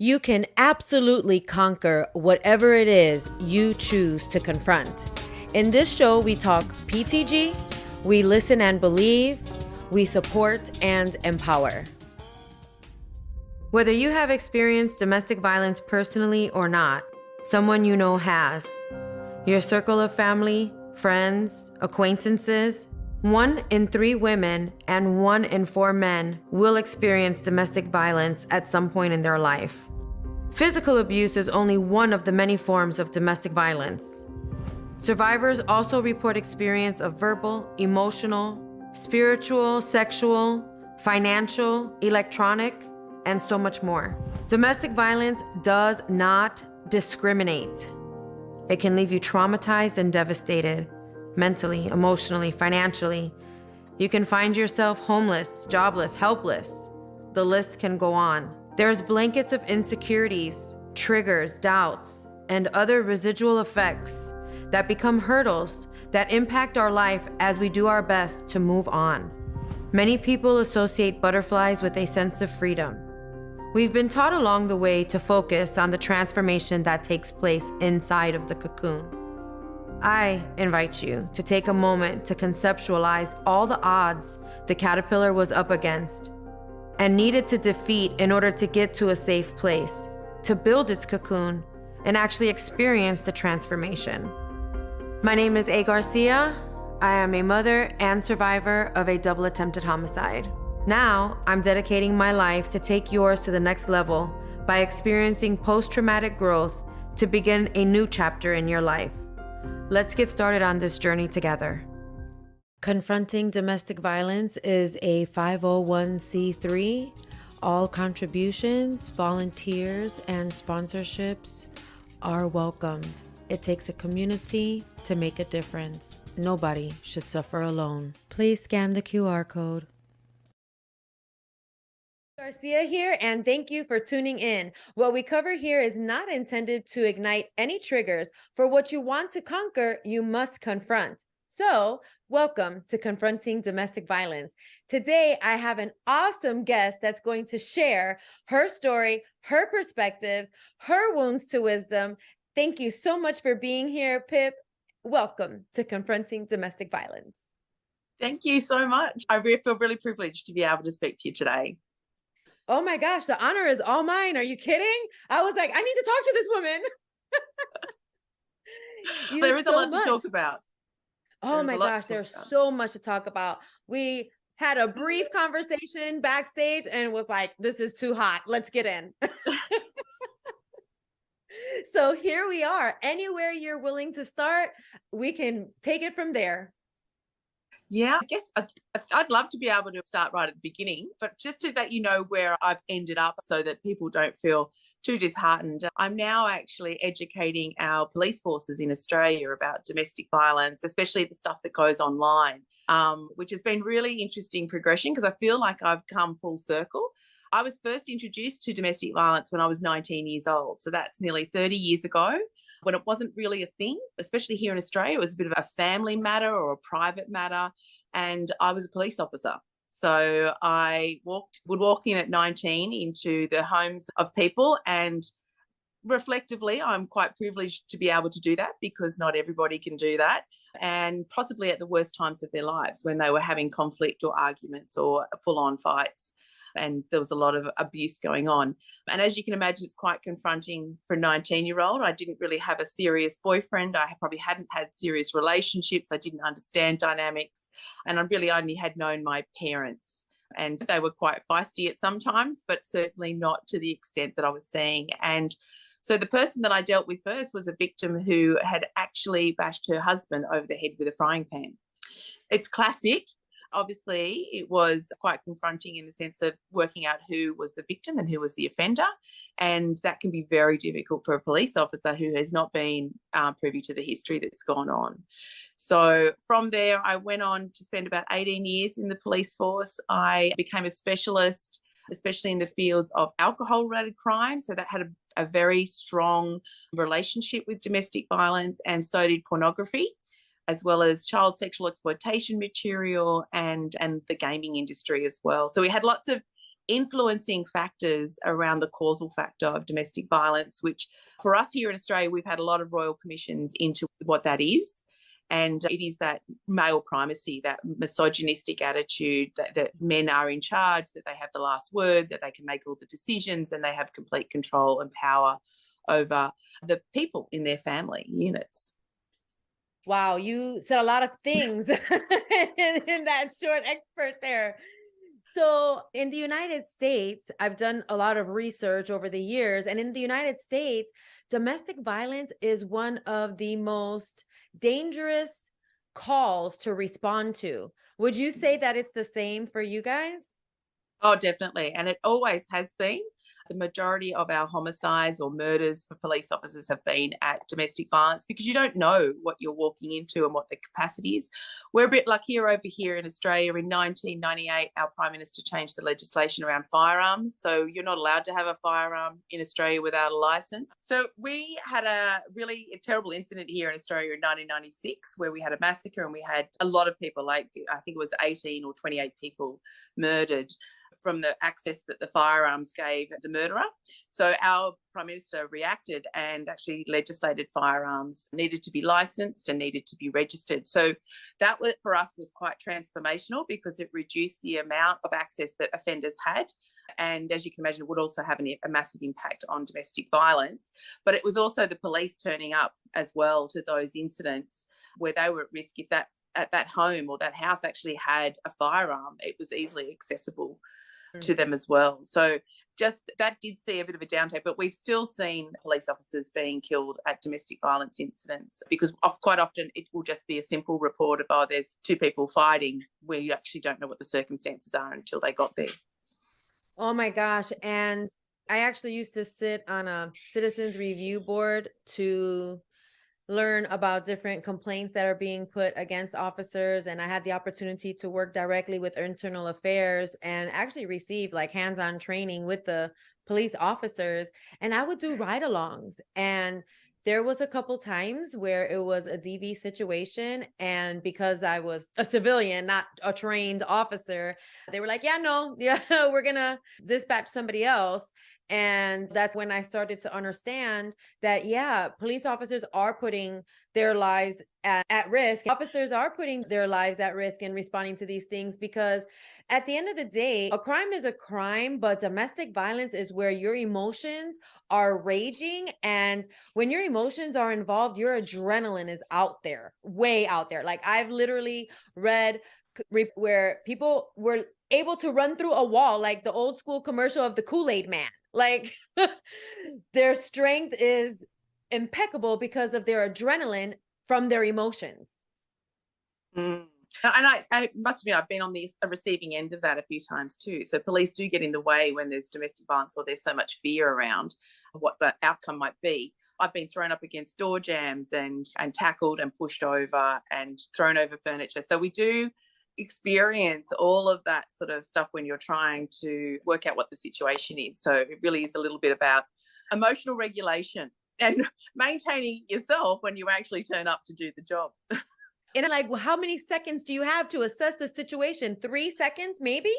You can absolutely conquer whatever it is you choose to confront. In this show, we talk PTG, we listen and believe, we support and empower. Whether you have experienced domestic violence personally or not, someone you know has. Your circle of family, friends, acquaintances, 1 in 3 women and 1 in 4 men will experience domestic violence at some point in their life. Physical abuse is only one of the many forms of domestic violence. Survivors also report experience of verbal, emotional, spiritual, sexual, financial, electronic, and so much more. Domestic violence does not discriminate. It can leave you traumatized and devastated, mentally, emotionally, financially. You can find yourself homeless, jobless, helpless. The list can go on. There's blankets of insecurities, triggers, doubts, and other residual effects that become hurdles that impact our life as we do our best to move on. Many people associate butterflies with a sense of freedom. We've been taught along the way to focus on the transformation that takes place inside of the cocoon. I invite you to take a moment to conceptualize all the odds the caterpillar was up against and needed to defeat in order to get to a safe place, to build its cocoon and actually experience the transformation. My name is A. Garcia. I am a mother and survivor of a double attempted homicide. Now, I'm dedicating my life to take yours to the next level by experiencing post-traumatic growth to begin a new chapter in your life. Let's get started on this journey together. Confronting Domestic Violence is a 501c3. All contributions, volunteers, and sponsorships are welcomed. It takes a community to make a difference. Nobody should suffer alone. Please scan the QR code. Garcia here, and thank you for tuning in. What we cover here is not intended to ignite any triggers. For what you want to conquer, you must confront. So, welcome to Confronting Domestic Violence. Today, I have an awesome guest that's going to share her story, her perspectives, her wounds to wisdom. Thank you so much for being here, Pip. Welcome to Confronting Domestic Violence. Thank you so much. I feel really privileged to be able to speak to you today. Oh my gosh, the honor is all mine. Are you kidding? I was like, I need to talk to this woman. There is a lot to talk about. Oh my gosh, there's so much to talk about. We had a brief conversation backstage and was like, this is too hot. Let's get in. So here we are. Anywhere you're willing to start, we can take it from there. Yeah, I guess I'd love to be able to start right at the beginning, but just to let you know where I've ended up so that people don't feel too disheartened. I'm now actually educating our police forces in Australia about domestic violence, especially the stuff that goes online, which has been really interesting progression because I feel like I've come full circle. I was first introduced to domestic violence when I was 19 years old. So that's nearly 30 years ago, when it wasn't really a thing, especially here in Australia. It was a bit of a family matter or a private matter. And I was a police officer. So I would walk in at 19 into the homes of people, and reflectively, I'm quite privileged to be able to do that because not everybody can do that. And possibly at the worst times of their lives when they were having conflict or arguments or full-on fights. And there was a lot of abuse going on. And as you can imagine, it's quite confronting for a 19-year-old. I didn't really have a serious boyfriend. I probably hadn't had serious relationships. I didn't understand dynamics. And I really only had known my parents. And they were quite feisty at some times, but certainly not to the extent that I was seeing. And so the person that I dealt with first was a victim who had actually bashed her husband over the head with a frying pan. It's classic. Obviously, it was quite confronting in the sense of working out who was the victim and who was the offender. And that can be very difficult for a police officer who has not been privy to the history that's gone on. So from there, I went on to spend about 18 years in the police force. I became a specialist, especially in the fields of alcohol-related crime. So that had a very strong relationship with domestic violence, and so did pornography, as well as child sexual exploitation material and the gaming industry as well. So we had lots of influencing factors around the causal factor of domestic violence, which for us here in Australia, we've had a lot of royal commissions into what that is. And it is that male primacy, that misogynistic attitude that men are in charge, that they have the last word, that they can make all the decisions, and they have complete control and power over the people in their family units. Wow, you said a lot of things in that short expert there. So in the United States, I've done a lot of research over the years, and in the United States, domestic violence is one of the most dangerous calls to respond to. Would you say that it's the same for you guys? Oh, definitely. And it always has been. The majority of our homicides or murders for police officers have been at domestic violence because you don't know what you're walking into and what the capacity is. We're a bit luckier over here in Australia. In 1998, our Prime Minister changed the legislation around firearms. So you're not allowed to have a firearm in Australia without a license. So we had a really terrible incident here in Australia in 1996 where we had a massacre and we had a lot of people, like I think it was 18 or 28 people murdered from the access that the firearms gave the murderer. So our Prime Minister reacted and actually legislated firearms needed to be licensed and needed to be registered. So that for us was quite transformational because it reduced the amount of access that offenders had. And as you can imagine, it would also have a massive impact on domestic violence. But it was also the police turning up as well to those incidents where they were at risk if that home or that house actually had a firearm, it was easily accessible to them as well. So just that did see a bit of a downtake, but we've still seen police officers being killed at domestic violence incidents because quite often it will just be a simple report of, oh, there's two people fighting where you actually don't know what the circumstances are until they got there. Oh my gosh. And I actually used to sit on a citizens review board to learn about different complaints that are being put against officers. And I had the opportunity to work directly with internal affairs and actually receive like hands-on training with the police officers. And I would do ride-alongs. And there was a couple times where it was a DV situation. And because I was a civilian, not a trained officer, they were like, yeah, we're going to dispatch somebody else. And that's when I started to understand that, yeah, police officers are putting their lives at risk. Officers are putting their lives at risk in responding to these things because at the end of the day, a crime is a crime, but domestic violence is where your emotions are raging. And when your emotions are involved, your adrenaline is out there, way out there. Like I've literally read where people were able to run through a wall, like the old school commercial of the Kool-Aid man. Like their strength is impeccable because of their adrenaline from their emotions. And I must admit, I've been on the receiving end of that a few times too. So police do get in the way when there's domestic violence or there's so much fear around what the outcome might be. I've been thrown up against door jams and tackled and pushed over and thrown over furniture. So we do experience all of that sort of stuff when you're trying to work out what the situation is. So it really is a little bit about emotional regulation and maintaining yourself when you actually turn up to do the job. And I'm like, well, how many seconds do you have to assess the situation? 3 seconds, maybe?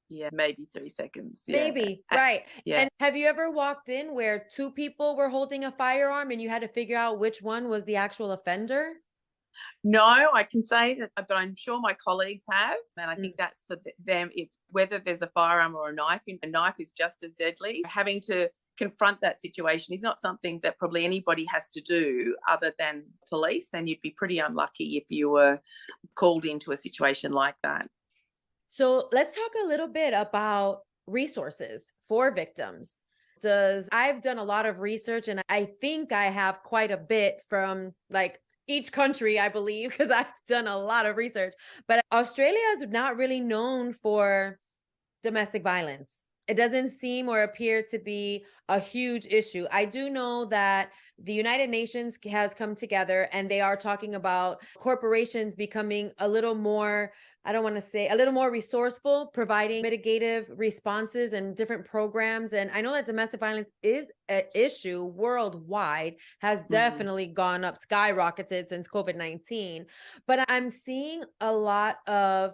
Yeah, maybe 3 seconds. Yeah. Maybe, right. Yeah. And have you ever walked in where two people were holding a firearm and you had to figure out which one was the actual offender? No, I can say that, but I'm sure my colleagues have. And I think that's for them. It's whether there's a firearm or a knife. A knife is just as deadly. Having to confront that situation is not something that probably anybody has to do other than police. Then you'd be pretty unlucky if you were called into a situation like that. So let's talk a little bit about resources for victims. I've done a lot of research and I think I have quite a bit from like each country, I believe, because I've done a lot of research. But Australia is not really known for domestic violence. It doesn't seem or appear to be a huge issue. I do know that the United Nations has come together and they are talking about corporations becoming a little more, I don't want to say a little more resourceful, providing mitigative responses and different programs. And I know that domestic violence is an issue worldwide, has definitely gone up, skyrocketed since COVID-19. But I'm seeing a lot of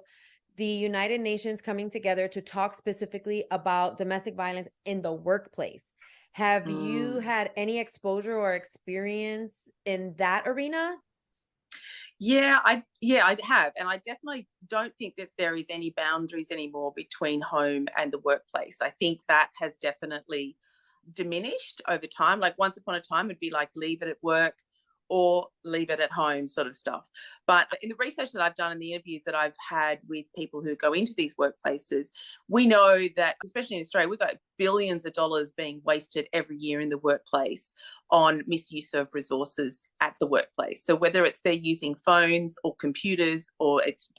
the United Nations coming together to talk specifically about domestic violence in the workplace. Have you had any exposure or experience in that arena? I have, and I definitely don't think that there is any boundaries anymore between home and the workplace. I think that has definitely diminished over time. Like once upon a time, it'd be like leave it at work or leave it at home sort of stuff. But in the research that I've done and the interviews that I've had with people who go into these workplaces, we know that, especially in Australia, we've got billions of dollars being wasted every year in the workplace on misuse of resources at the workplace. So whether it's they're using phones or computers, or it's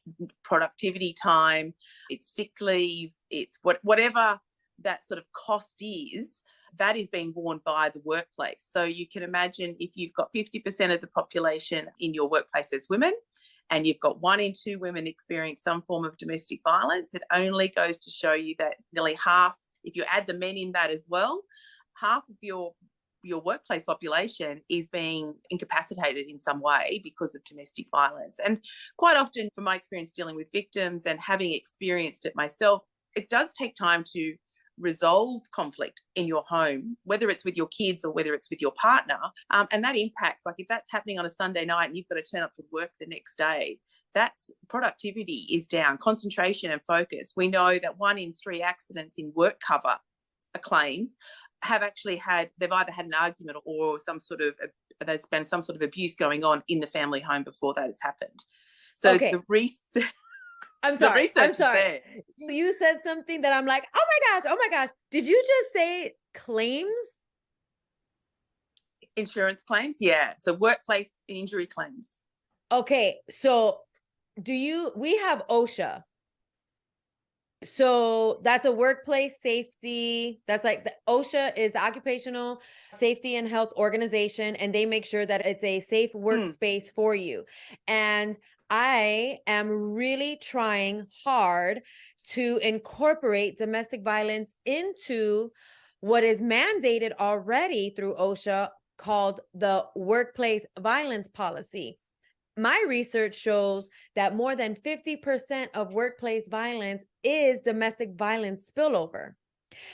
productivity time, it's sick leave, it's whatever that sort of cost is, that is being borne by the workplace. So you can imagine if you've got 50% of the population in your workplace as women, and you've got 1 in 2 women experience some form of domestic violence, it only goes to show you that nearly half, if you add the men in that as well, half of your workplace population is being incapacitated in some way because of domestic violence. And quite often, from my experience dealing with victims and having experienced it myself, it does take time to resolve conflict in your home, whether it's with your kids or whether it's with your partner. And that impacts, like if that's happening on a Sunday night and you've got to turn up to work the next day, that's productivity is down, concentration and focus. We know that 1 in 3 accidents in work cover claims have actually they've either had an argument or there's been some sort of abuse going on in the family home before that has happened. So Okay. the research I'm sorry. is there. You said something that I'm like, oh my gosh. Did you just say claims? Insurance claims? Yeah. So workplace injury claims. Okay. So we have OSHA. So that's a workplace safety. That's like the OSHA is the Occupational Safety and Health Organization, and they make sure that it's a safe workspace for you. And I am really trying hard to incorporate domestic violence into what is mandated already through OSHA called the Workplace Violence Policy. My research shows that more than 50% of workplace violence is domestic violence spillover.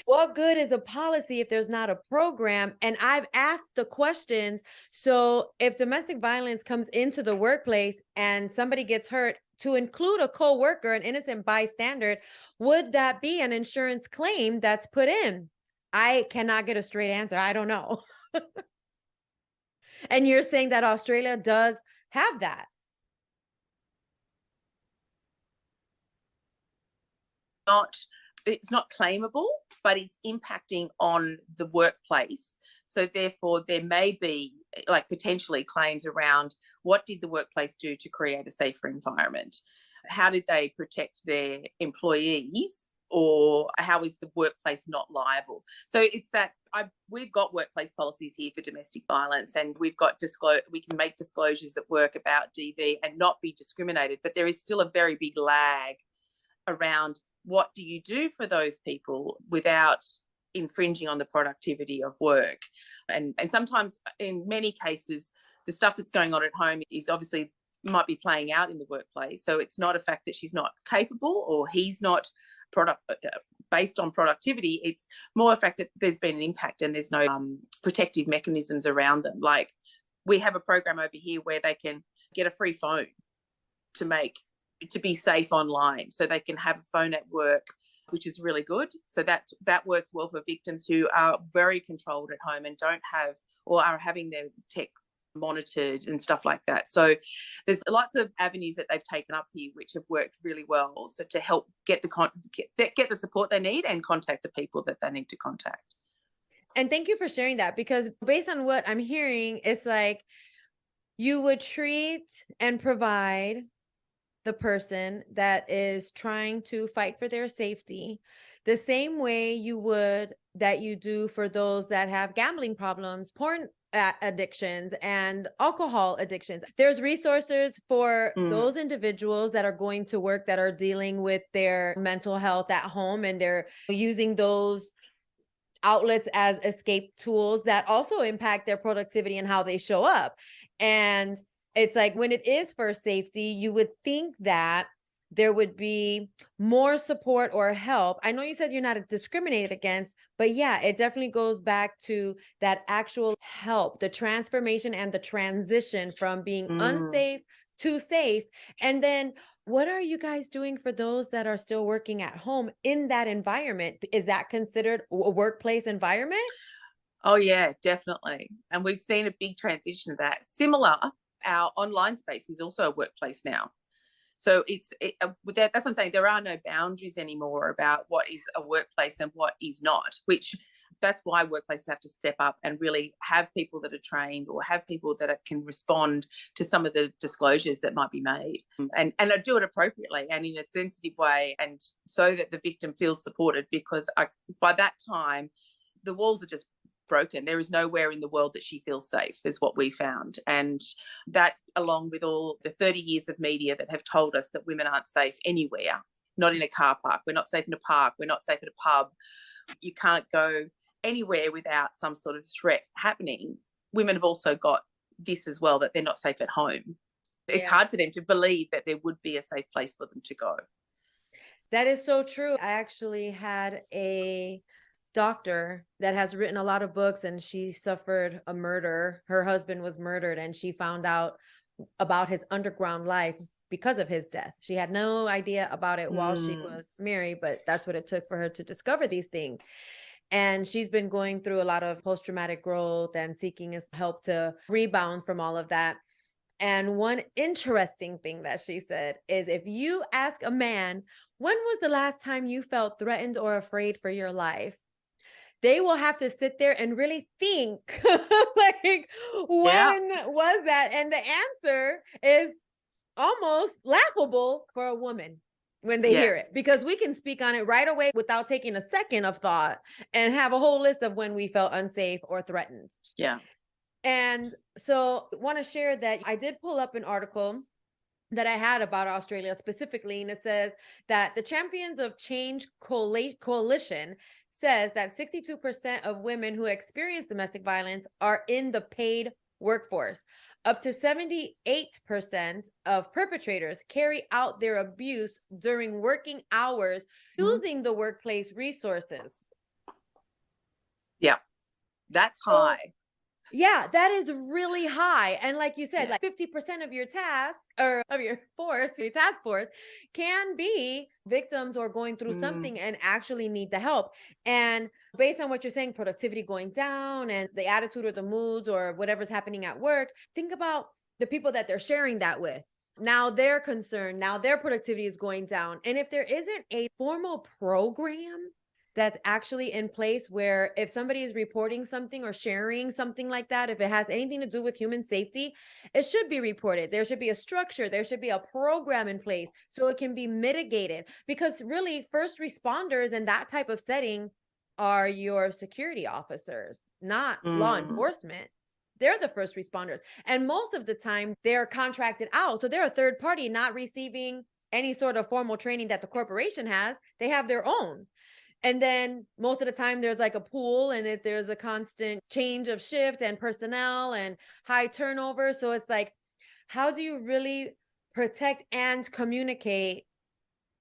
What good is a policy if there's not a program? And I've asked the questions. So if domestic violence comes into the workplace and somebody gets hurt, to include a co-worker, an innocent bystander, would that be an insurance claim that's put in? I cannot get a straight answer. I don't know. And you're saying that Australia does have that. It's not claimable, but it's impacting on the workplace. So therefore, there may be like potentially claims around what did the workplace do to create a safer environment? How did they protect their employees? Or how is the workplace not liable? So it's that we've got workplace policies here for domestic violence, and we can make disclosures at work about DV and not be discriminated, but there is still a very big lag around what do you do for those people without infringing on the productivity of work. And sometimes, in many cases, the stuff that's going on at home is obviously might be playing out in the workplace. So it's not a fact that she's not capable or he's not based on productivity. It's more a fact that there's been an impact and there's no protective mechanisms around them. Like we have a program over here where they can get a free phone to be safe online, so they can have a phone at work, which is really good. So that works well for victims who are very controlled at home and don't have or are having their tech monitored and stuff like that. So there's lots of avenues that they've taken up here which have worked really well, so to help get the support they need and contact the people that they need to contact. And thank you for sharing that, because based on what I'm hearing, it's like you would treat and provide the person that is trying to fight for their safety the same way that you do for those that have gambling problems, porn addictions, and alcohol addictions. There's resources for those individuals that are going to work that are dealing with their mental health at home, and they're using those outlets as escape tools that also impact their productivity and how they show up. And it's like when it is for safety, you would think that there would be more support or help. I know you said you're not discriminated against, but yeah, it definitely goes back to that actual help, the transformation and the transition from being Mm. unsafe to safe. And then what are you guys doing for those that are still working at home in that environment? Is that considered a workplace environment? Oh, yeah, definitely. And we've seen a big transition of that. Similar, our online space is also a workplace now. So that's what I'm saying. There are no boundaries anymore about what is a workplace and what is not, which that's why workplaces have to step up and really have people that are trained or have people that can respond to some of the disclosures that might be made and do it appropriately and in a sensitive way, and so that the victim feels supported, because by that time the walls are just broken. There is nowhere in the world that she feels safe, is what we found. And that, along with all the 30 years of media that have told us that women aren't safe anywhere, not in a car park, we're not safe in a park, we're not safe at a pub, you can't go anywhere without some sort of threat happening. Women have also got this as well, that they're not safe at home. It's Yeah. hard for them to believe that there would be a safe place for them to go. That is so true. I actually had a doctor that has written a lot of books, and she suffered a murder. Her husband was murdered, and she found out about his underground life because of his death. She had no idea about it while she was married, but that's what it took for her to discover these things. And she's been going through a lot of post-traumatic growth and seeking help to rebound from all of that. And one interesting thing that she said is, if you ask a man, when was the last time you felt threatened or afraid for your life? They will have to sit there and really think, like, Yeah. when was that? And the answer is almost laughable for a woman when they Yeah. hear it, because we can speak on it right away without taking a second of thought and have a whole list of when we felt unsafe or threatened. Yeah. And so I want to share that I did pull up an article that I had about Australia specifically, and it says that the Champions of Change Coalition says that 62% of women who experience domestic violence are in the paid workforce. Up to 78% of perpetrators carry out their abuse during working hours using the workplace resources. Yeah. That's So high. yeah, that is really high. And like you said, Yeah. like 50% of your task or of your force, your task force can be victims or going through something and actually need the help. And based on what you're saying, productivity going down and the attitude or the moods or whatever's happening at work, think about the people that they're sharing that with. Now they're concerned, now their productivity is going down. And if there isn't a formal program that's actually in place where if somebody is reporting something or sharing something like that, if it has anything to do with human safety, it should be reported. There should be a structure, there should be a program in place so it can be mitigated. Because really, first responders in that type of setting are your security officers, not law enforcement. They're the first responders. And most of the time, they're contracted out. So they're a third party not receiving any sort of formal training that the corporation has. They have their own. And then most of the time there's like a pool, and there's a constant change of shift and personnel and high turnover. So it's like, how do you really protect and communicate,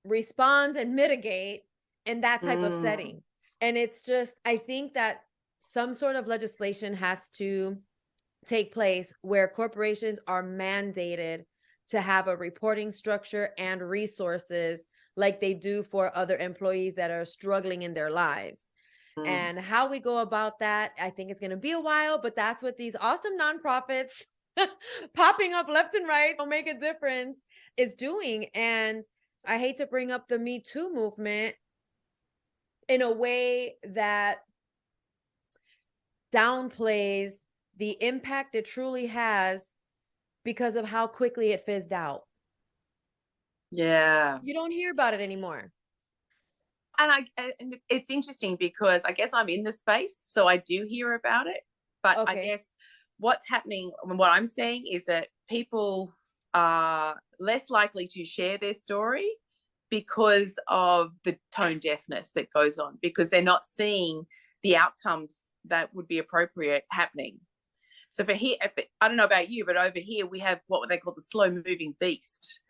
respond and mitigate in that type of setting? And it's just, I think that some sort of legislation has to take place where corporations are mandated to have a reporting structure and resources like they do for other employees that are struggling in their lives. And how we go about that, I think it's going to be a while, but that's what these awesome nonprofits popping up left and right will make a difference is doing. And I hate to bring up the Me Too movement in a way that downplays the impact it truly has because of how quickly it fizzed out. Yeah. You don't hear about it anymore. And it's interesting because I guess I'm in the space, so I do hear about it. But I Okay. guess what's happening, what I'm saying is that people are less likely to share their story because of the tone deafness that goes on, because they're not seeing the outcomes that would be appropriate happening. So for here, I don't know about you, but over here we have what they call the slow moving beast.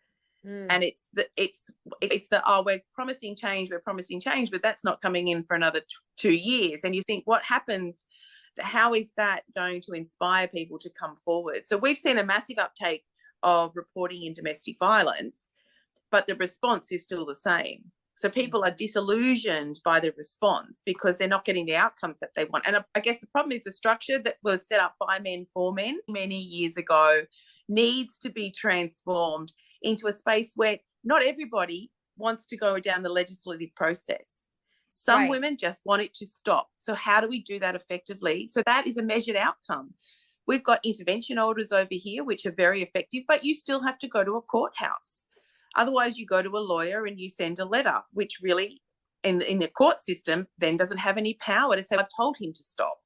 And it's the oh, we're promising change, but that's not coming in for another 2 years. And you think, what happens? How is that going to inspire people to come forward? So we've seen a massive uptake of reporting in domestic violence, but the response is still the same. So people are disillusioned by the response because they're not getting the outcomes that they want. And I guess the problem is the structure that was set up by men for men many years ago needs to be transformed into a space where not everybody wants to go down the legislative process. Some women just want it to stop. So how do we do that effectively? So that is a measured outcome. We've got intervention orders over here, which are very effective, but you still have to go to a courthouse. Otherwise, you go to a lawyer and you send a letter, which really, in the court system, then doesn't have any power to say, I've told him to stop.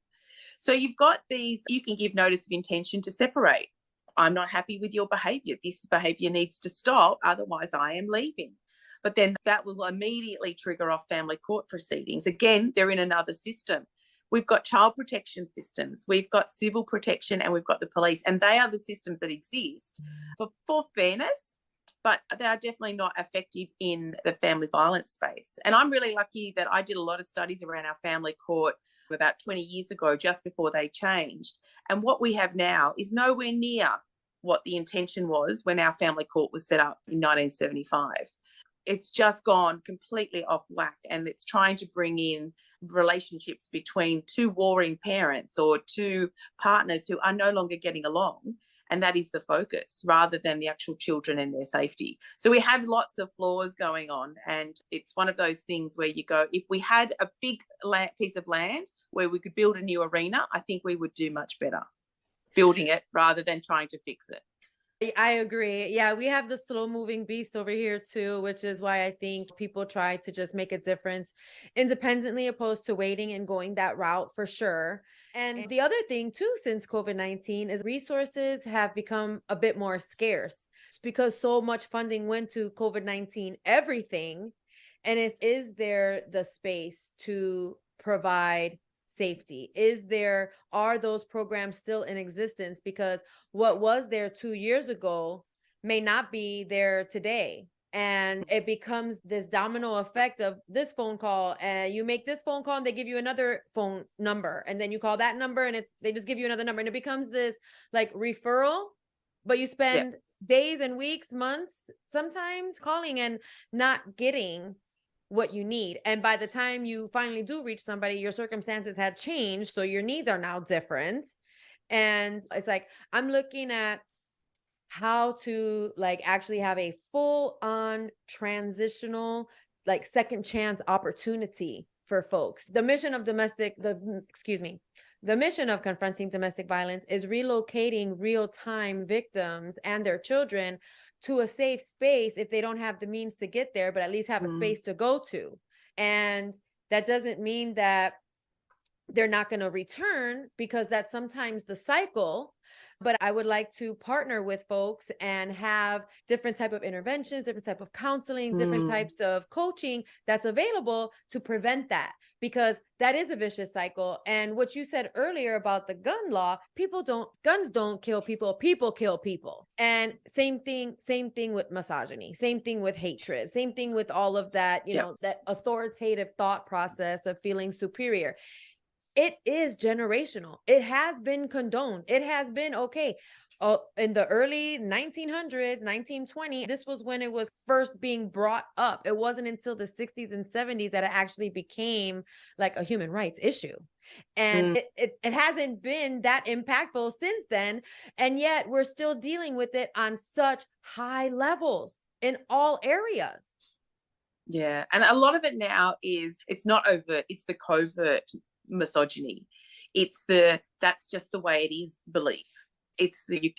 So you've got these, you can give notice of intention to separate. I'm not happy with your behaviour. This behaviour needs to stop, otherwise I am leaving. But then that will immediately trigger off family court proceedings. Again, they're in another system. We've got child protection systems, we've got civil protection, and we've got the police, and they are the systems that exist for fairness, but they are definitely not effective in the family violence space. And I'm really lucky that I did a lot of studies around our family court about 20 years ago, just before they changed. And what we have now is nowhere near what the intention was when our family court was set up in 1975. It's just gone completely off whack, and it's trying to bring in relationships between two warring parents or two partners who are no longer getting along, and that is the focus rather than the actual children and their safety. So we have lots of flaws going on, and it's one of those things where you go, if we had a big piece of land where we could build a new arena, I think we would do much better building it rather than trying to fix it. I agree. Yeah, we have the slow moving beast over here too, which is why I think people try to just make a difference independently opposed to waiting and going that route for sure. And the other thing too, since COVID-19 is resources have become a bit more scarce because so much funding went to COVID-19, everything. And is there the space to provide safety? Are those programs still in existence? Because what was there 2 years ago may not be there today. And it becomes this domino effect of this phone call, and you make this phone call and they give you another phone number, and then you call that number and they just give you another number, and it becomes this like referral, but you spend days and weeks, months, sometimes calling and not getting what you need. And by the time you finally do reach somebody, your circumstances had changed. So your needs are now different. And it's like, I'm looking at how to like actually have a full on transitional, like second chance opportunity for folks. The mission of Confronting Domestic Violence is relocating real-time victims and their children to a safe space if they don't have the means to get there, but at least have a space to go to. And that doesn't mean that they're not going to return, because that's sometimes the cycle. But I would like to partner with folks and have different type of interventions, different type of counseling, different types of coaching that's available to prevent that, because that is a vicious cycle. And what you said earlier about the gun law, guns don't kill people, people kill people. And same thing with misogyny, same thing with hatred, same thing with all of that, that authoritative thought process of feeling superior. It is generational. It has been condoned. It has been okay. In the early 1900s, 1920, this was when it was first being brought up. It wasn't until the 60s and 70s that it actually became like a human rights issue. And it hasn't been that impactful since then. And yet we're still dealing with it on such high levels in all areas. Yeah. And a lot of it now it's not overt, it's the covert misogyny. That's just the way it is belief. It's the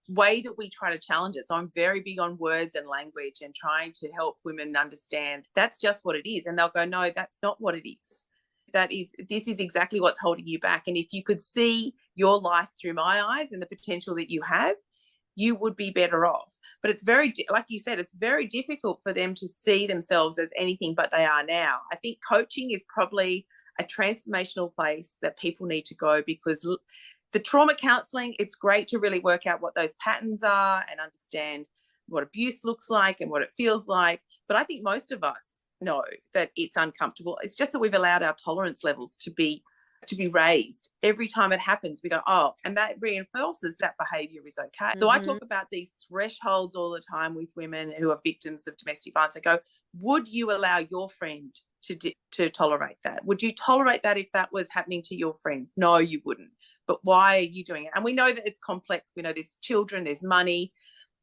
way that we try to challenge it. So I'm very big on words and language and trying to help women understand that's just what it is. And they'll go, no, that's not what it is. This is exactly what's holding you back. And if you could see your life through my eyes and the potential that you have, you would be better off. But it's like you said, it's very difficult for them to see themselves as anything but they are now. I think coaching is probably a transformational place that people need to go, because the trauma counselling, it's great to really work out what those patterns are and understand what abuse looks like and what it feels like. But I think most of us know that it's uncomfortable. It's just that we've allowed our tolerance levels to be raised. Every time it happens, we go, oh, and that reinforces that behavior is okay. So I talk about these thresholds all the time with women who are victims of domestic violence. I go, would you allow your friend to tolerate that? Would you tolerate that if that was happening to your friend? No, you wouldn't. But why are you doing it? And we know that it's complex. We know there's children, there's money.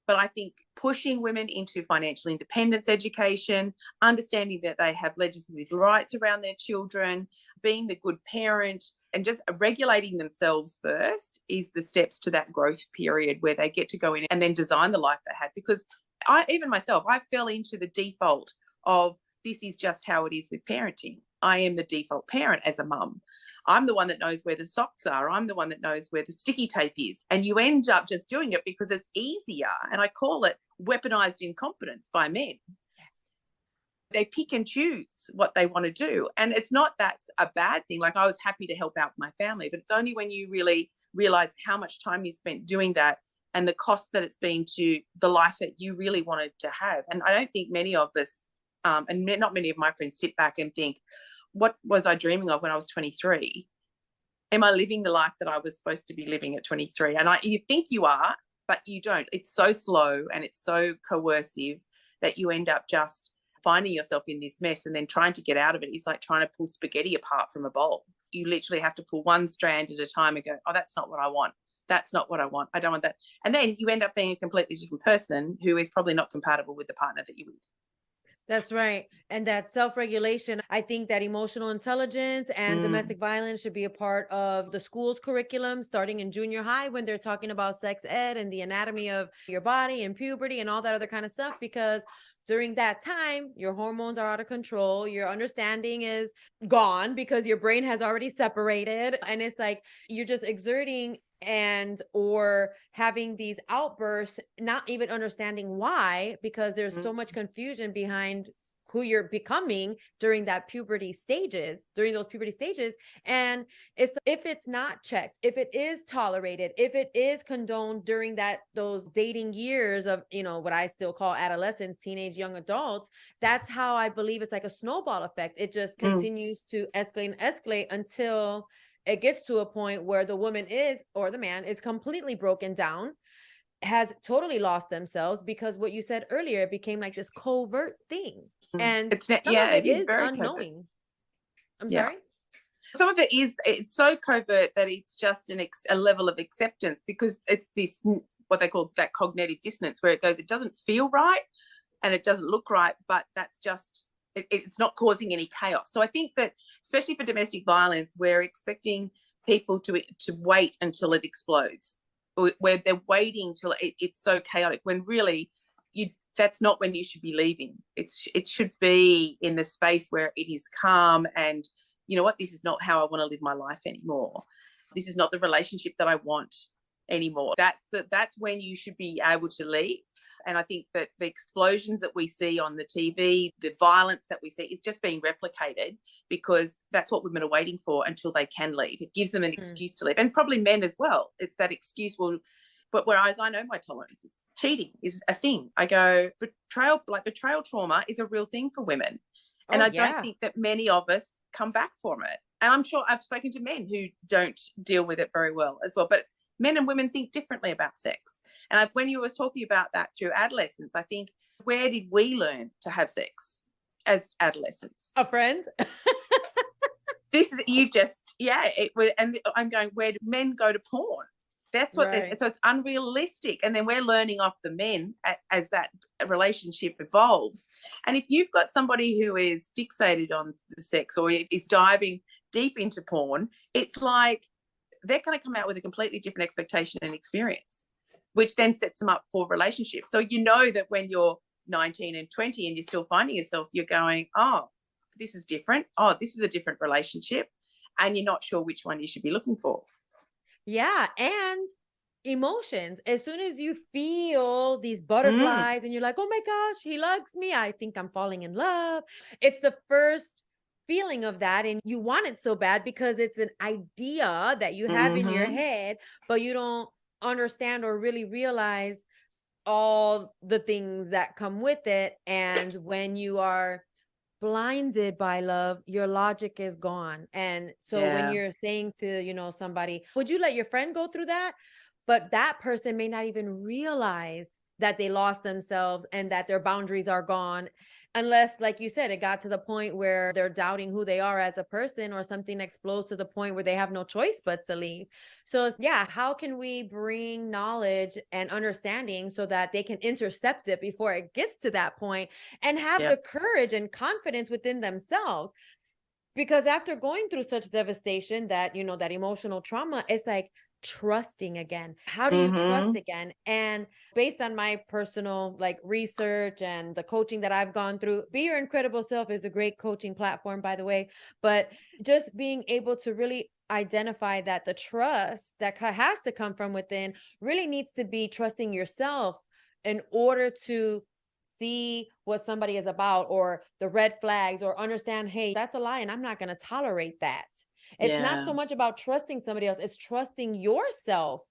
But I think pushing women into financial independence education, understanding that they have legislative rights around their children, being the good parent, and just regulating themselves first is the steps to that growth period where they get to go in and then design the life they had. Because even myself, I fell into the default of this is just how it is with parenting. I am the default parent as a mum. I'm the one that knows where the socks are. I'm the one that knows where the sticky tape is. And you end up just doing it because it's easier. And I call it weaponized incompetence by men. They pick and choose what they want to do. And it's not that's a bad thing. Like, I was happy to help out my family, but it's only when you really realize how much time you spent doing that and the cost that it's been to the life that you really wanted to have. And I don't think many of us, and not many of my friends, sit back and think, what was I dreaming of when I was 23? Am I living the life that I was supposed to be living at 23? And you think you are, but you don't. It's so slow and it's so coercive that you end up just finding yourself in this mess, and then trying to get out of it is like trying to pull spaghetti apart from a bowl. You literally have to pull one strand at a time and go, oh, that's not what I want. That's not what I want. I don't want that. And then you end up being a completely different person who is probably not compatible with the partner that you're with. That's right. And that self-regulation, I think that emotional intelligence and domestic violence should be a part of the school's curriculum starting in junior high when they're talking about sex ed and the anatomy of your body and puberty and all that other kind of stuff, because during that time, your hormones are out of control. Your understanding is gone because your brain has already separated. And it's like you're just exerting and or having these outbursts, not even understanding why, because there's so much confusion behind who you're becoming during those puberty stages. And if it's not checked, if it is tolerated, if it is condoned during those dating years of, what I still call adolescence, teenage, young adults, that's how I believe it's like a snowball effect. It just continues to escalate until it gets to a point where the woman is, or the man is, completely broken down, has totally lost themselves, because what you said earlier, it became like this covert thing. And it is very unknowing. covert. I'm sorry? Some of it's so covert that it's just a level of acceptance, because it's this, what they call that cognitive dissonance, where it goes, it doesn't feel right and it doesn't look right, but that's just, it's not causing any chaos. So I think that, especially for domestic violence, we're expecting people to wait until it explodes, where they're waiting till it's so chaotic, when really that's not when you should be leaving. It should be in the space where it is calm and, you know what, this is not how I want to live my life anymore. This is not the relationship that I want anymore. That's when you should be able to leave. And I think that the explosions that we see on the TV, the violence that we see, is just being replicated because that's what women are waiting for until they can leave. It gives them an excuse to leave. And probably men as well. It's that excuse, but whereas I know my tolerance is cheating is a thing. I go, betrayal trauma is a real thing for women. And I don't think that many of us come back from it. And I'm sure I've spoken to men who don't deal with it very well as well. But men and women think differently about sex. And when you were talking about that through adolescence, I think, where did we learn to have sex as adolescents? A friend? And I'm going, where do men go to porn? That's what so it's unrealistic. And then we're learning off the men as that relationship evolves. And if you've got somebody who is fixated on the sex or is diving deep into porn, it's like they're going to come out with a completely different expectation and experience, which then sets them up for relationships. So you know that when you're 19 and 20 and you're still finding yourself, you're going, oh, this is different. Oh, this is a different relationship. And you're not sure which one you should be looking for. Yeah. And emotions. As soon as you feel these butterflies and you're like, oh my gosh, he loves me, I think I'm falling in love. It's the first feeling of that, and you want it so bad because it's an idea that you have in your head, but you don't understand or really realize all the things that come with it. And when you are blinded by love, your logic is gone. And so when Yeah. you're saying to, somebody, would you let your friend go through that? But that person may not even realize that they lost themselves and that their boundaries are gone, unless, like you said, it got to the point where they're doubting who they are as a person, or something explodes to the point where they have no choice but to leave. So yeah, how can we bring knowledge and understanding so that they can intercept it before it gets to that point, and have Yeah. the courage and confidence within themselves? Because after going through such devastation, that, that emotional trauma, it's like trusting again. How do you trust Mm-hmm. again? And based on my personal research and the coaching that I've gone through, Be Your Incredible Self is a great coaching platform, by the way. But just being able to really identify that the trust that has to come from within really needs to be trusting yourself in order to see what somebody is about, or the red flags, or understand, hey, that's a lie and I'm not going to tolerate that. It's not Yeah. so much about trusting somebody else, it's trusting yourself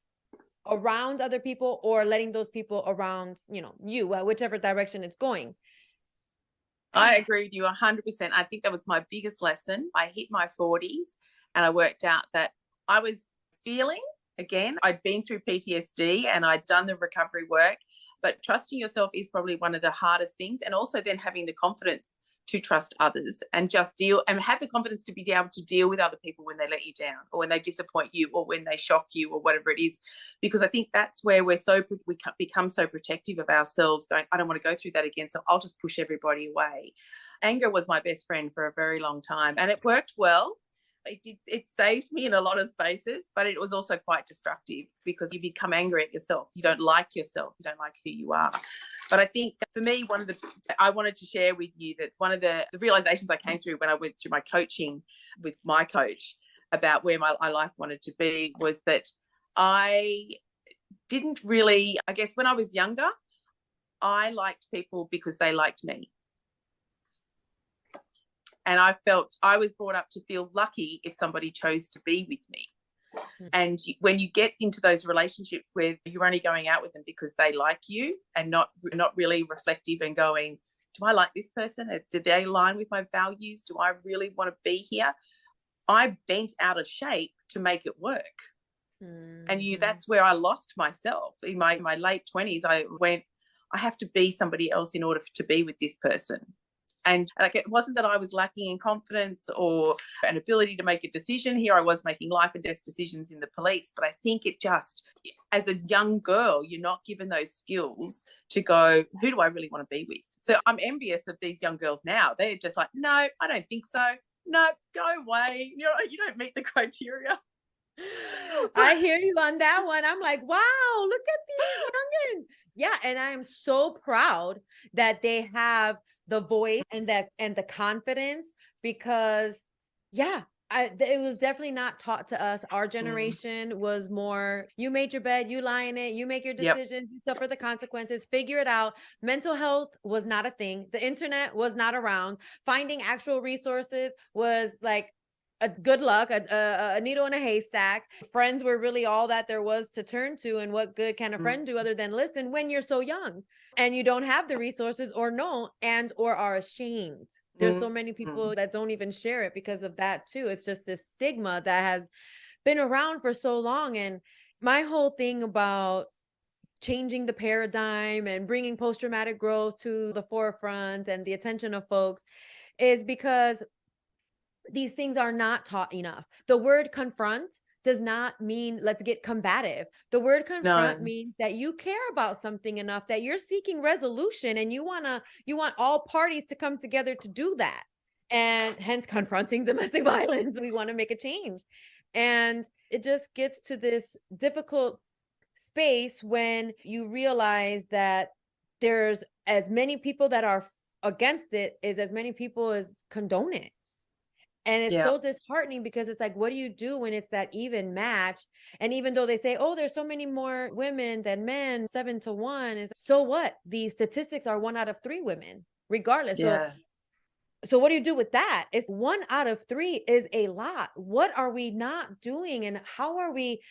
around other people, or letting those people around, you, whichever direction it's going. I agree with you 100%. I think that was my biggest lesson. I hit my 40s and I worked out that I was feeling, again, I'd been through PTSD and I'd done the recovery work, but trusting yourself is probably one of the hardest things. And also then having the confidence to trust others and just deal, and have the confidence to be able to deal with other people when they let you down, or when they disappoint you, or when they shock you, or whatever it is. Because I think that's where we become so protective of ourselves, going, I don't want to go through that again, so I'll just push everybody away. Anger was my best friend for a very long time, and it worked well. It saved me in a lot of spaces, but it was also quite destructive, because you become angry at yourself. You don't like yourself. You don't like who you are. But I think for me, I wanted to share with you that one of the realizations I came through when I went through my coaching with my coach about where my life wanted to be, was that I didn't really, I guess when I was younger, I liked people because they liked me. And I felt I was brought up to feel lucky if somebody chose to be with me. And when you get into those relationships where you're only going out with them because they like you, and not really reflective and going, do I like this person? Did they align with my values? Do I really want to be here? I bent out of shape to make it work. Mm-hmm. And that's where I lost myself. In my late 20s, I went, I have to be somebody else in order to be with this person. And it wasn't that I was lacking in confidence or an ability to make a decision. Here I was making life and death decisions in the police. But I think it just, as a young girl, you're not given those skills to go, who do I really want to be with? So I'm envious of these young girls now. They're just like, no, I don't think so. No, go away. You don't meet the criteria. I hear you on that one. I'm like, wow, look at these youngins. Yeah, and I am so proud that they have the voice and the confidence, because it was definitely not taught to us. Our generation was more, you made your bed, you lie in it, you make your decisions, you suffer the consequences, figure it out. Mental health was not a thing. The internet was not around. Finding actual resources was like a good luck, a needle in a haystack. Friends were really all that there was to turn to. And what good can a friend do other than listen when you're so young and you don't have the resources, or know, and or are ashamed? There's so many people that don't even share it because of that too. It's just this stigma that has been around for so long. And my whole thing about changing the paradigm and bringing post-traumatic growth to the forefront and the attention of folks is because these things are not taught enough. The word confront does not mean let's get combative. The word confront means that you care about something enough that you're seeking resolution, and you want all parties to come together to do that. And hence confronting domestic violence. We want to make a change. And it just gets to this difficult space when you realize that there's as many people that are against it as many people as condone it. And it's so disheartening, because it's like, what do you do when it's that even match? And even though they say, oh, there's so many more women than men, 7-1, is so what? The statistics are 1 out of 3 women, regardless. Yeah. So what do you do with that? It's 1 out of 3 is a lot. What are we not doing? And how are we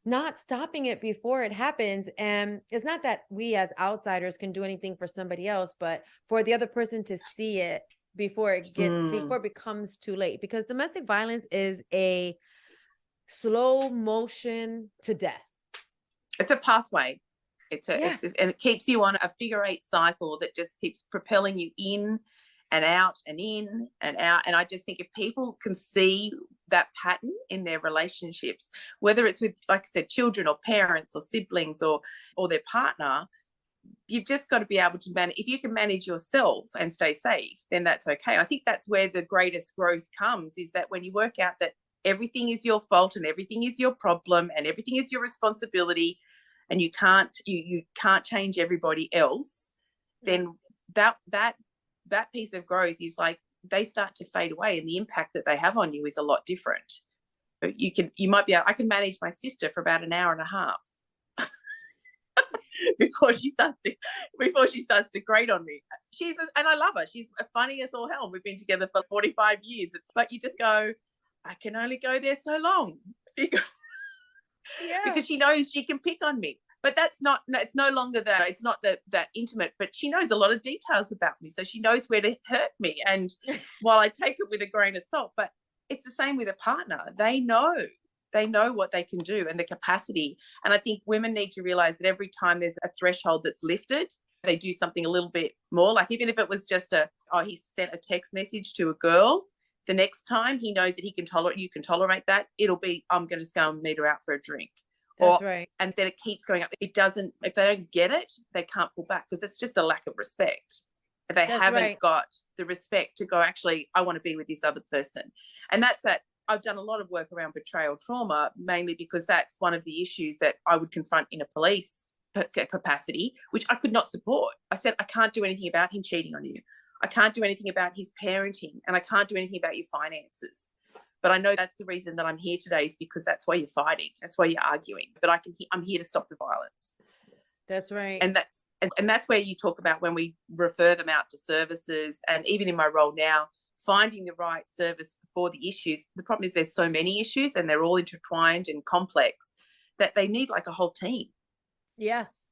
not stopping it before it happens. And it's not that we as outsiders can do anything for somebody else, but for the other person to see it before it becomes too late, because domestic violence is a slow motion to death. It's a pathway. Yes. And it keeps you on a figure eight cycle that just keeps propelling you in and out and in and out. And I just think if people can see that pattern in their relationships, whether it's with, like I said, children or parents or siblings or their partner, you've just got to be able to manage. If you can manage yourself and stay safe, then that's okay. I think that's where the greatest growth comes, is that when you work out that everything is your fault and everything is your problem and everything is your responsibility, and you can't change everybody else, then that piece of growth is like, they start to fade away, and the impact that they have on you is a lot different. I can manage my sister for about an hour and a half before she starts to grate on me. And I love her. She's funny as all hell. We've been together for 45 years. But you just go, I can only go there so long. Yeah. Because she knows she can pick on me. But it's not that intimate, but she knows a lot of details about me. So she knows where to hurt me. And while I take it with a grain of salt, but it's the same with a partner. They know what they can do and the capacity. And I think women need to realize that every time there's a threshold that's lifted, they do something a little bit more. Like, even if it was just he sent a text message to a girl, the next time he knows that you can tolerate that, it'll be, I'm going to just go and meet her out for a drink. That's right. And then it keeps going up. If they don't get it, they can't pull back, because it's just a lack of respect. They haven't got the respect to go, actually, I want to be with this other person. And that's that. I've done a lot of work around betrayal trauma, mainly because that's one of the issues that I would confront in a police capacity, which I could not support. I said, I can't do anything about him cheating on you. I can't do anything about his parenting, and I can't do anything about your finances. But I know that's the reason that I'm here today, is because that's why you're fighting. That's why you're arguing. But I'm here to stop the violence. That's right. And that's where you talk about when we refer them out to services, and even in my role now, finding the right service for the issues. The problem is there's so many issues, and they're all intertwined and complex, that they need like a whole team. Yes.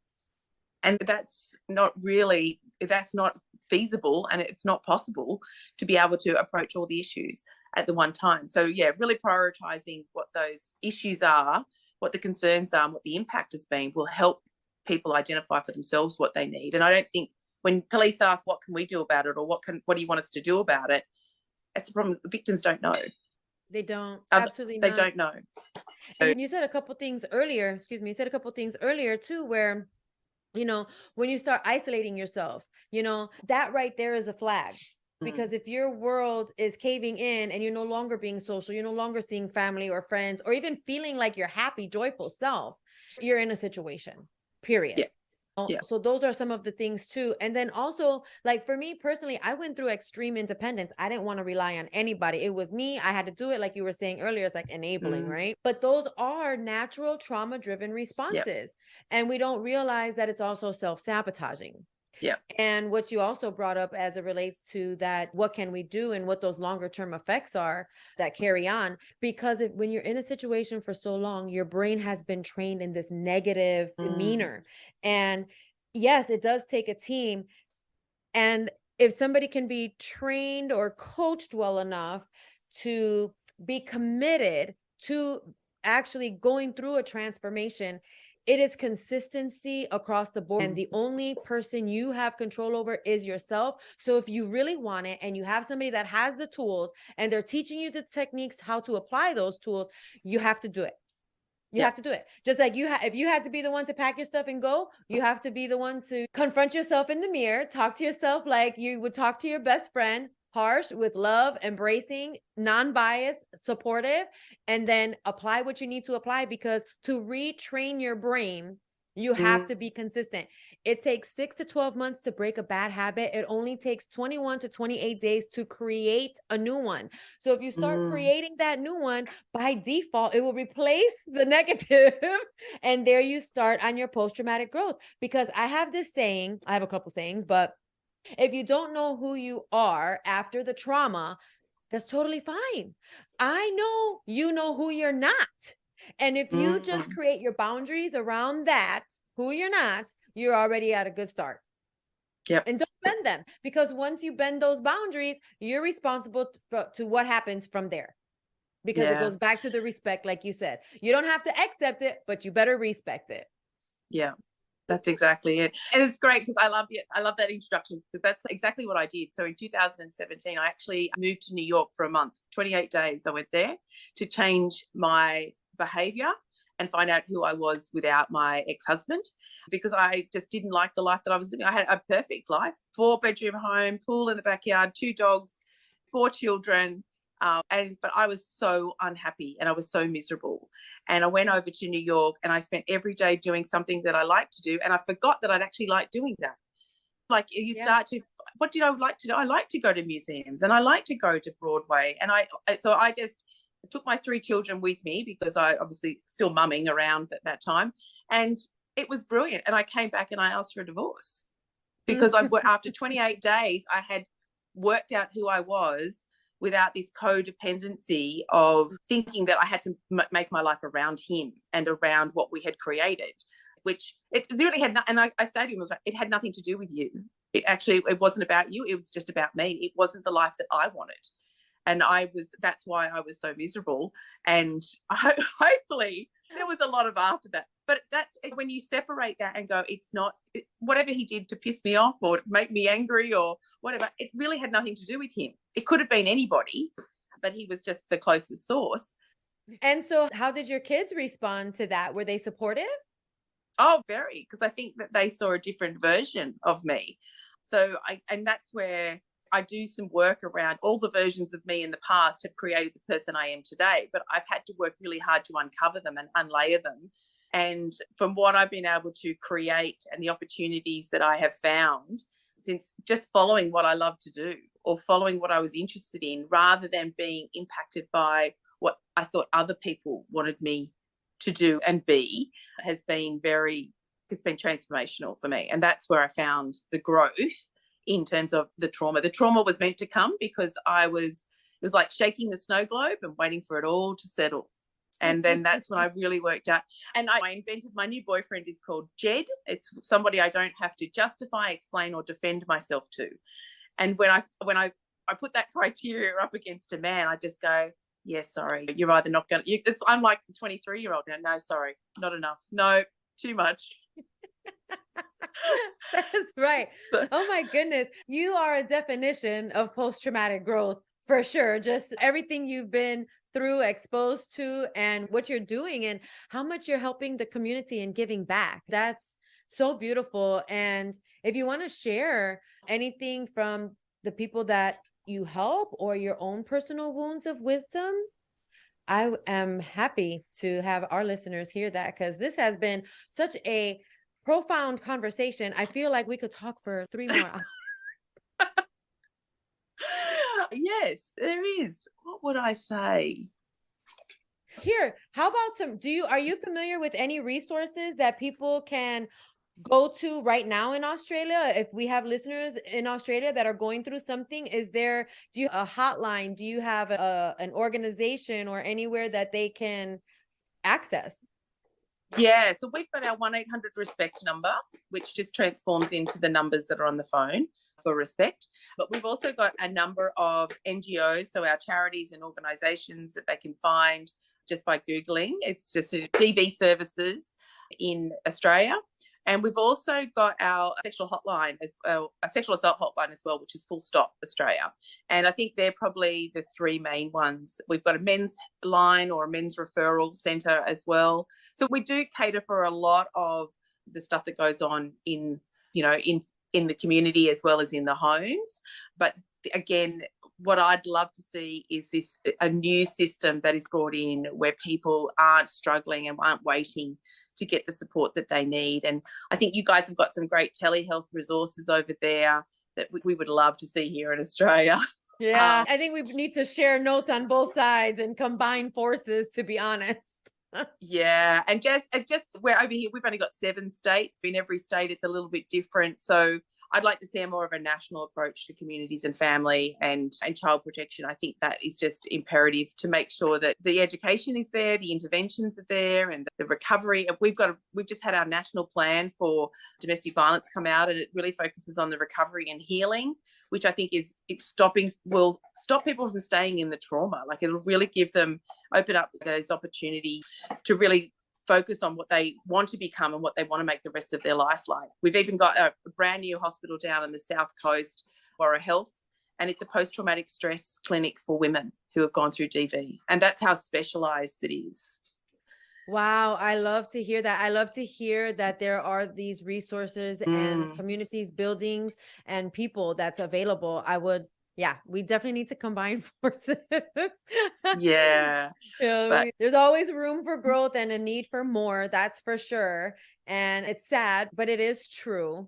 And that's not feasible, and it's not possible to be able to approach all the issues at the one time. So yeah, really prioritizing what those issues are, what the concerns are, and what the impact has been will help people identify for themselves what they need. And I don't think when police ask, what can we do about it, or what do you want us to do about it, that's a problem. The victims don't know. They don't. Absolutely not. They don't know. And you said a couple things earlier, too, where, when you start isolating yourself, that right there is a flag. Because if your world is caving in and you're no longer being social, you're no longer seeing family or friends, or even feeling like your happy, joyful self, you're in a situation, period. Yeah. Yeah. So those are some of the things too. And then also, like, for me personally, I went through extreme independence. I didn't want to rely on anybody. It was me. I had to do it. Like you were saying earlier, it's like enabling, right? But those are natural trauma-driven responses. And we don't realize that it's also self-sabotaging. Yeah. And what you also brought up as it relates to that, what can we do, and what those longer term effects are that carry on, because when you're in a situation for so long, your brain has been trained in this negative demeanor. And yes, it does take a team. And if somebody can be trained or coached well enough to be committed to actually going through a transformation, it is consistency across the board. And the only person you have control over is yourself. So if you really want it, and you have somebody that has the tools and they're teaching you the techniques, how to apply those tools, you have to do it. You have to do it. Just like if you had to be the one to pack your stuff and go, you have to be the one to confront yourself in the mirror, talk to yourself like you would talk to your best friend, harsh, with love, embracing, non-biased, supportive, and then apply what you need to apply, because to retrain your brain, you have to be consistent. It takes 6 to 12 months to break a bad habit. It only takes 21 to 28 days to create a new one. So if you start creating that new one, by default, it will replace the negative. And there you start on your post-traumatic growth. Because I have this saying, I have a couple sayings, but if you don't know who you are after the trauma, that's totally fine. I know you know who you're not. And if you just create your boundaries around that, who you're not, you're already at a good start. Yep. And don't bend them, because once you bend those boundaries, you're responsible to what happens from there. Because it goes back to the respect, like you said. You don't have to accept it, but you better respect it. Yeah, that's exactly it. And it's great because I love that introduction, because that's exactly what I did. So in 2017, I actually moved to New York for a month, 28 days. I went there to change my behavior and find out who I was without my ex-husband, because I just didn't like the life that I was living. I had a perfect life, 4-bedroom home, pool in the backyard, 2 dogs, 4 children. But I was so unhappy and I was so miserable. And I went over to New York and I spent every day doing something that I like to do. And I forgot that I'd actually like doing that. Like you start to, what did I like to do? I like to go to museums and I like to go to Broadway. And so I just took my 3 children with me, because I obviously still mumming around at that time. And it was brilliant. And I came back and I asked for a divorce, because after 28 days, I had worked out who I was without this codependency of thinking that I had to make my life around him and around what we had created, which it really had and I say to him, it had nothing to do with you. It wasn't about you. It was just about me. It wasn't the life that I wanted. And that's why I was so miserable. And hopefully there was a lot of after that. But that's when you separate that and go, it's not whatever he did to piss me off or make me angry or whatever. It really had nothing to do with him. It could have been anybody, but he was just the closest source. And so how did your kids respond to that? Were they supportive? Oh, very, because I think that they saw a different version of me. So and that's where I do some work around all the versions of me in the past have created the person I am today, but I've had to work really hard to uncover them and unlayer them. And from what I've been able to create and the opportunities that I have found since just following what I love to do or following what I was interested in, rather than being impacted by what I thought other people wanted me to do and be, has been it's been transformational for me. And that's where I found the growth in terms of the trauma. The trauma was meant to come because it was like shaking the snow globe and waiting for it all to settle. And then that's when I really worked out. And I invented my new boyfriend is called Jed. It's somebody I don't have to justify, explain, or defend myself to. And when I put that criteria up against a man, I just go, yeah, sorry, you're either not going to, I'm like the 23-year-old now. No, sorry, not enough. No, too much. That's right. Oh my goodness. You are a definition of post-traumatic growth for sure. Just everything you've been through, exposed to, and what you're doing and how much you're helping the community and giving back. That's so beautiful. And if you want to share anything from the people that you help or your own personal wounds of wisdom, I am happy to have our listeners hear that, because this has been such a profound conversation. I feel like we could talk for 3 more hours. Yes, there is. What would I say? Here, how about are you familiar with any resources that people can go to right now in Australia? If we have listeners in Australia that are going through something, do you have a hotline? Do you have an organization or anywhere that they can access? Yeah, so we've got our 1-800-RESPECT number, which just transforms into the numbers that are on the phone for respect. But we've also got a number of NGOs, so our charities and organisations that they can find just by Googling. It's just TV services in Australia. And we've also got our sexual hotline as well, a sexual assault hotline as well, which is Full Stop Australia. And I think they're probably the 3 main ones. We've got a men's line or a men's referral centre as well. So we do cater for a lot of the stuff that goes on in the community as well as in the homes. But again, what I'd love to see is a new system that is brought in where people aren't struggling and aren't waiting to get the support that they need. And I think you guys have got some great telehealth resources over there that we would love to see here in Australia. Yeah, I think we need to share notes on both sides and combine forces, to be honest. Yeah, and just we're over here, we've only got 7 states. In every state it's a little bit different. So I'd like to see more of a national approach to communities and family and child protection. I think that is just imperative to make sure that the education is there, the interventions are there, and the recovery. We've just had our national plan for domestic violence come out, and it really focuses on the recovery and healing, which I think will stop people from staying in the trauma. Like, it'll really open up those opportunities to really focus on what they want to become and what they want to make the rest of their life like. We've even got a brand new hospital down in the South Coast, Borough Health, and it's a post-traumatic stress clinic for women who have gone through DV. And that's how specialised it is. Wow, I love to hear that. I love to hear that there are these resources and communities, buildings, and people that's available. We definitely need to combine forces. Yeah. There's always room for growth and a need for more, that's for sure. And it's sad, but it is true.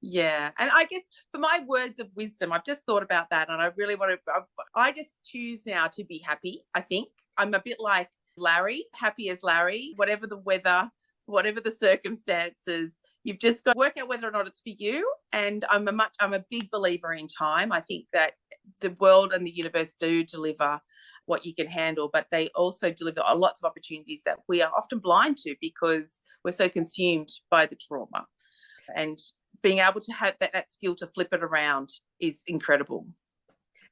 Yeah. And I guess for my words of wisdom, I've just thought about that, and I just choose now to be happy. I think I'm a bit like Larry, happy as Larry, whatever the weather, whatever the circumstances, you've just got to work out whether or not it's for you. And I'm a big believer in time. I think that the world and the universe do deliver what you can handle, but they also deliver lots of opportunities that we are often blind to because we're so consumed by the trauma. And being able to have that skill to flip it around is incredible.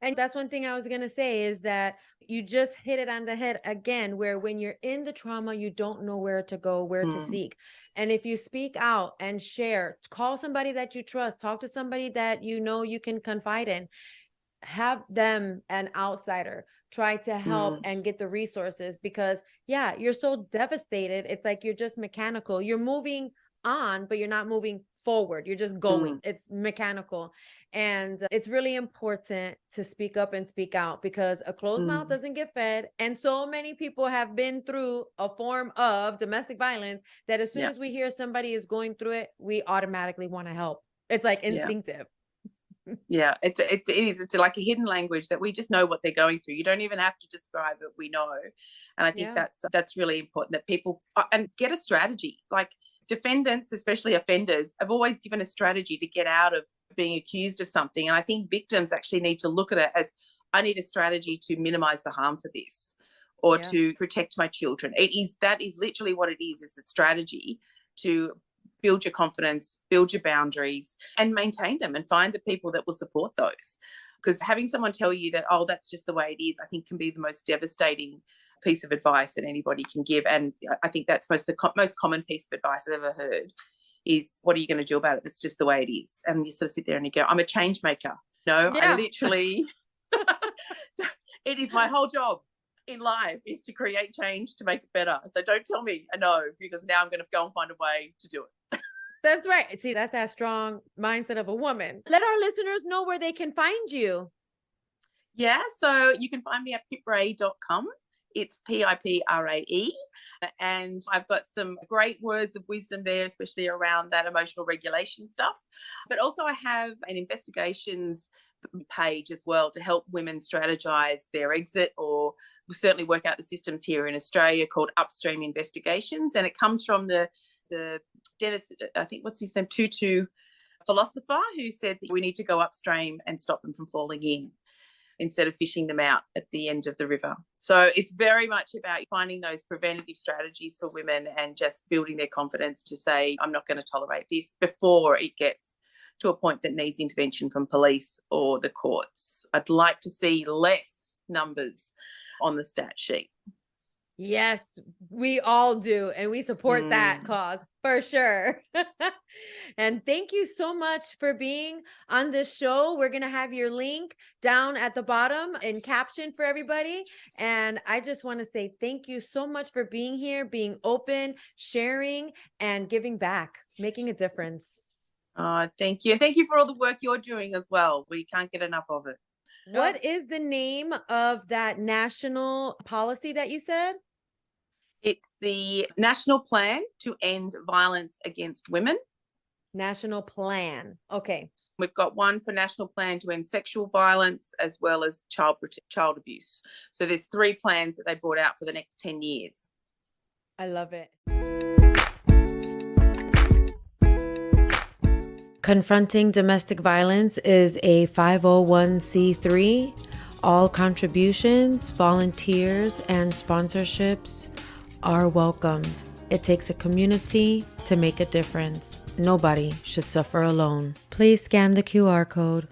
And that's one thing I was going to say is that you just hit it on the head again, where when you're in the trauma, you don't know where to go, where to seek. And if you speak out and share, call somebody that you trust, talk to somebody that you know you can confide in, have them, an outsider, try to help and get the resources, because you're so devastated. It's like you're just mechanical. You're moving on, but you're not moving forward. You're just going. It's mechanical. And it's really important to speak up and speak out, because a closed mouth doesn't get fed. And so many people have been through a form of domestic violence that as soon as we hear somebody is going through it, we automatically want to help. It's like instinctive. Yeah, it is. It's like a hidden language that we just know what they're going through. You don't even have to describe it. We know. And I think that's really important, that people and get a strategy. Like, defendants, especially offenders, have always given a strategy to get out of being accused of something. And I think victims actually need to look at it as, I need a strategy to minimize the harm for this, or to protect my children. That is literally what it is a strategy to build your confidence, build your boundaries, and maintain them, and find the people that will support those. Because having someone tell you that, oh, that's just the way it is, I think can be the most devastating piece of advice that anybody can give. And I think that's the most common piece of advice I've ever heard is, what are you going to do about it? It's just the way it is. And you sort of sit there and you go, I'm a change maker. No, I literally, it is my whole job in life is to create change, to make it better. So don't tell me a no, because now I'm going to go and find a way to do it. That's right. See, that's that strong mindset of a woman. Let our listeners know where they can find you. Yeah, so you can find me at piprae.com. It's Piprae. And I've got some great words of wisdom there, especially around that emotional regulation stuff. But also I have an investigations page as well to help women strategize their exit, or certainly work out the systems here in Australia, called Upstream Investigations. And it comes from the Dennis, I think, what's his name, Tutu philosopher, who said that we need to go upstream and stop them from falling in, instead of fishing them out at the end of the river. So it's very much about finding those preventative strategies for women and just building their confidence to say, I'm not going to tolerate this, before it gets to a point that needs intervention from police or the courts. I'd like to see less numbers on the stat sheet. Yes, we all do. And we support that cause for sure. And thank you so much for being on this show. We're going to have your link down at the bottom in caption for everybody. And I just want to say thank you so much for being here, being open, sharing, and giving back, making a difference. Thank you. And thank you for all the work you're doing as well. We can't get enough of it. What is the name of that national policy that you said? It's the National Plan to End Violence Against Women. National Plan. Okay. We've got one for National Plan to End Sexual Violence, as well as child abuse. So there's 3 plans that they brought out for the next 10 years. I love it. Confronting Domestic Violence is a 501c3. All contributions, volunteers, and sponsorships are welcomed. It takes a community to make a difference. Nobody should suffer alone. Please scan the QR code.